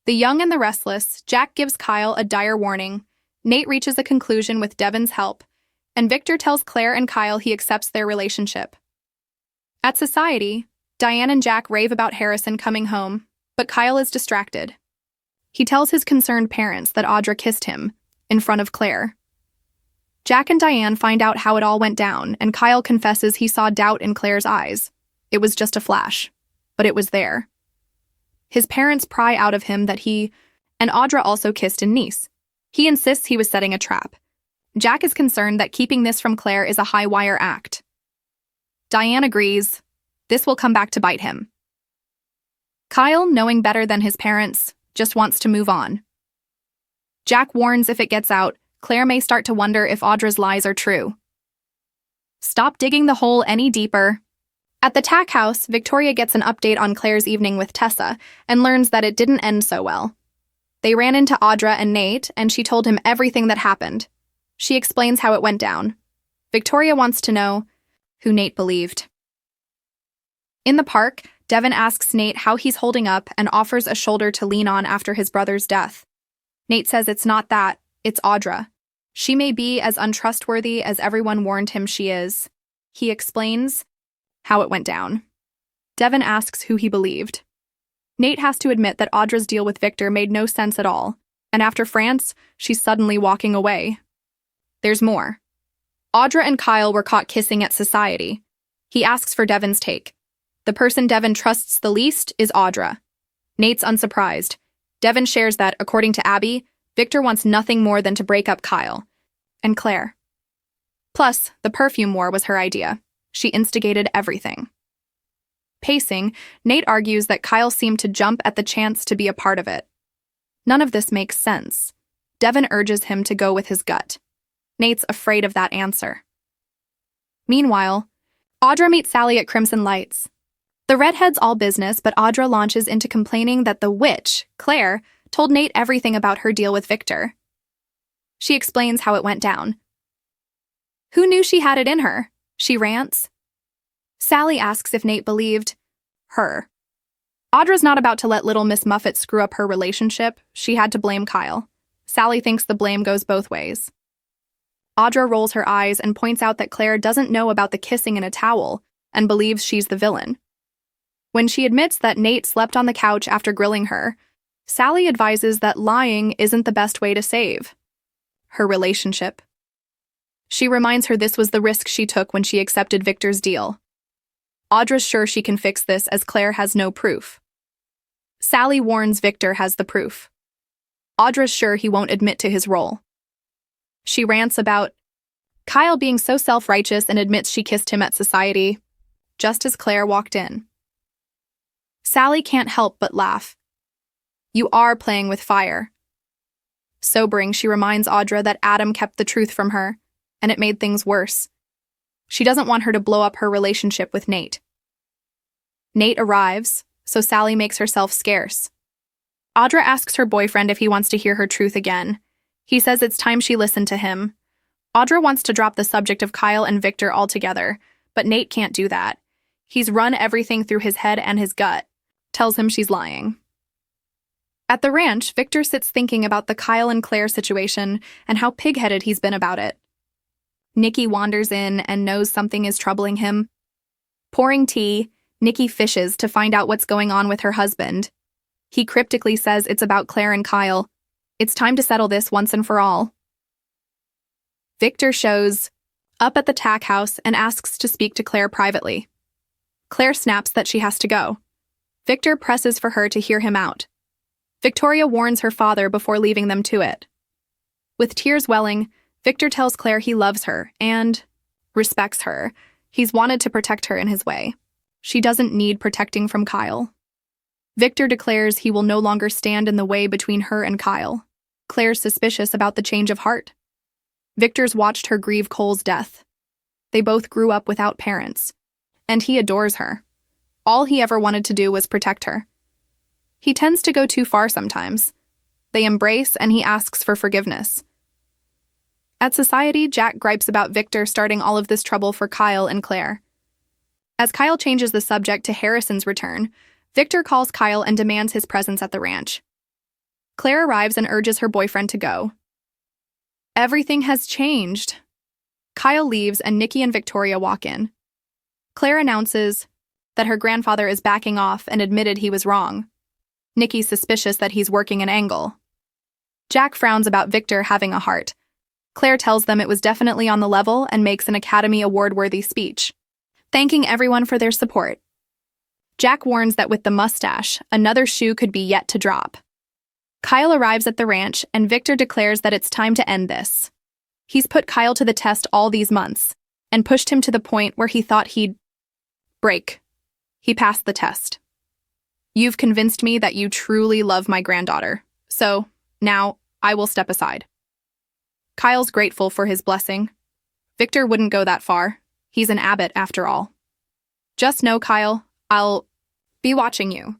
The young and the restless, Jack gives Kyle a dire warning. Nate reaches a conclusion with Devin's help, and Victor tells Claire and Kyle he accepts their relationship. At Society, Diane and Jack rave about Harrison coming home, but Kyle is distracted. He tells his concerned parents that Audra kissed him in front of Claire. Jack and Diane find out how it all went down, and Kyle confesses he saw doubt in Claire's eyes. It was just a flash, but it was there. His parents pry out of him that he and Audra also kissed in Nice. He insists he was setting a trap. Jack is concerned that keeping this from Claire is a high-wire act. Diane agrees. This will come back to bite him. Kyle, knowing better than his parents, just wants to move on. Jack warns if it gets out, Claire may start to wonder if Audra's lies are true. Stop digging the hole any deeper. At the Tack House, Victoria gets an update on Claire's evening with Tessa and learns that it didn't end so well. They ran into Audra and Nate, and she told him everything that happened. She explains how it went down. Victoria wants to know who Nate believed. In the park, Devin asks Nate how he's holding up and offers a shoulder to lean on after his brother's death. Nate says it's not that, it's Audra. She may be as untrustworthy as everyone warned him she is. He explains how it went down. Devin asks who he believed. Nate has to admit that Audra's deal with Victor made no sense at all, and after France, she's suddenly walking away. There's more. Audra and Kyle were caught kissing at Society. He asks for Devin's take. The person Devin trusts the least is Audra. Nate's unsurprised. Devin shares that, according to Abby, Victor wants nothing more than to break up Kyle and Claire. Plus, the perfume war was her idea. She instigated everything. Pacing, Nate argues that Kyle seemed to jump at the chance to be a part of it. None of this makes sense. Devin urges him to go with his gut. Nate's afraid of that answer. Meanwhile, Audra meets Sally at Crimson Lights. The redhead's all business, but Audra launches into complaining that the witch, Claire, told Nate everything about her deal with Victor. She explains how it went down. Who knew she had it in her? She rants. Sally asks if Nate believed her. Audra's not about to let little Miss Muffet screw up her relationship. She had to blame Kyle. Sally thinks the blame goes both ways. Audra rolls her eyes and points out that Claire doesn't know about the kissing in a towel and believes she's the villain. When she admits that Nate slept on the couch after grilling her, Sally advises that lying isn't the best way to save her relationship. She reminds her this was the risk she took when she accepted Victor's deal. Audra's sure she can fix this as Claire has no proof. Sally warns Victor has the proof. Audra's sure he won't admit to his role. She rants about Kyle being so self-righteous and admits she kissed him at Society, just as Claire walked in. Sally can't help but laugh. You are playing with fire. Sobering, she reminds Audra that Adam kept the truth from her, and it made things worse. She doesn't want her to blow up her relationship with Nate. Nate arrives, so Sally makes herself scarce. Audra asks her boyfriend if he wants to hear her truth again. He says it's time she listened to him. Audra wants to drop the subject of Kyle and Victor altogether, but Nate can't do that. He's run everything through his head and his gut, tells him she's lying. At the ranch, Victor sits thinking about the Kyle and Claire situation and how pig-headed he's been about it. Nikki wanders in and knows something is troubling him. Pouring tea, Nikki fishes to find out what's going on with her husband. He cryptically says it's about Claire and Kyle. It's time to settle this once and for all. Victor shows up at the Tack House and asks to speak to Claire privately. Claire snaps that she has to go. Victor presses for her to hear him out. Victoria warns her father before leaving them to it. With tears welling, Victor tells Claire he loves her and respects her. He's wanted to protect her in his way. She doesn't need protecting from Kyle. Victor declares he will no longer stand in the way between her and Kyle. Claire's suspicious about the change of heart. Victor's watched her grieve Cole's death. They both grew up without parents, and he adores her. All he ever wanted to do was protect her. He tends to go too far sometimes. They embrace and he asks for forgiveness. At Society, Jack gripes about Victor starting all of this trouble for Kyle and Claire. As Kyle changes the subject to Harrison's return, Victor calls Kyle and demands his presence at the ranch. Claire arrives and urges her boyfriend to go. Everything has changed. Kyle leaves and Nikki and Victoria walk in. Claire announces that her grandfather is backing off and admitted he was wrong. Nikki's suspicious that he's working an angle. Jack frowns about Victor having a heart. Claire tells them it was definitely on the level and makes an Academy Award-worthy speech, thanking everyone for their support. Jack warns that with the mustache, another shoe could be yet to drop. Kyle arrives at the ranch and Victor declares that it's time to end this. He's put Kyle to the test all these months and pushed him to the point where he thought he'd break. He passed the test. You've convinced me that you truly love my granddaughter, so now I will step aside. Kyle's grateful for his blessing. Victor wouldn't go that far. He's an abbot after all. Just know, Kyle, I'll be watching you.